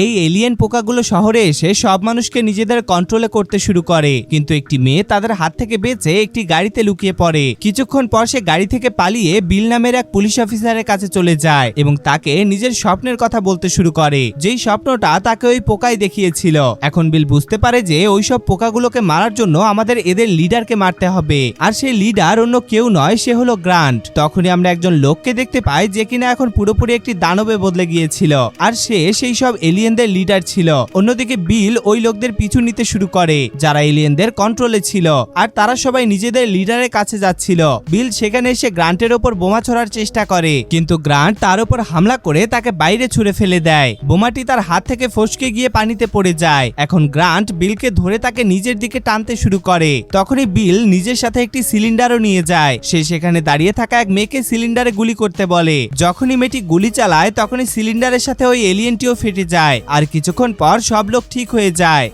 এই এলিয়েন পোকাগুলো শহরে এসে সব মানুষকে নিজেদের কন্ট্রোলে করতে শুরু করে, কিন্তু একটি মেয়ে তাদের হাত থেকে বেঁচে একটি গাড়িতে লুকিয়ে পড়ে। কিছুক্ষণ পর সে গাড়ি থেকে পালিয়ে বিল নামের এক পুলিশ অফিসারের কাছে চলে যায় এবং তাকে নিজের স্বপ্নের কথা বলতে শুরু করে, যেই স্বপ্নটা তাকে ওই পোকাই দেখিয়েছিল। এখন বিল বুঝতে পারে যে ওইসব পোকাগুলোকে মারার জন্য আমাদের এদের লিডারকে মারতে হবে, আর সেই লিডার অন্য কেউ নয়, সে হলো গ্রান্ট। তখনই আমরা একজন লোককে দেখতে পাই যে কিনা এখন পুরোপুরি একটি দানবে বদলে গিয়েছিল, আর সে সেই সব এলিয়েনদের লিডার ছিল। অন্যদিকে বিল ওই লোকদের পিছু নিতে শুরু করে যারা এলিয়েনদের কন্ট্রোলে ছিল, আর তারা সবাই নিজেদের লিডারের কাছে যাচ্ছিল। বিল সেখানে এসে গ্রান্টের ওপর বোমা ছোড়ার চেষ্টা করে, কিন্তু গ্রান্ট তার উপর হামলা করে তাকে বাইরে ছুঁড়ে ফেলে দেয়। বোমাটি তার হাত থেকে ফসকে গিয়ে পানিতে পড়ে যায়। এখন গ্রান্ট বিলকে ধরে তাকে নিজের দিকে টানতে শুরু করে। তখনই বিল নিজের সাথে একটি সিলিন্ডারও নিয়ে যায়। সে সেখানে দাঁড়িয়ে থাকা এক মেয়েকে সিলিন্ডারে গুলি করতে বলে। যখনই মেয়েটি গুলি চালায় তখনই সিলিন্ডারের সাথে ওই এলিয়েনটিও ফেটে যায়, আর কিছুক্ষণ পর সব লোক ঠিক হয়ে যায়।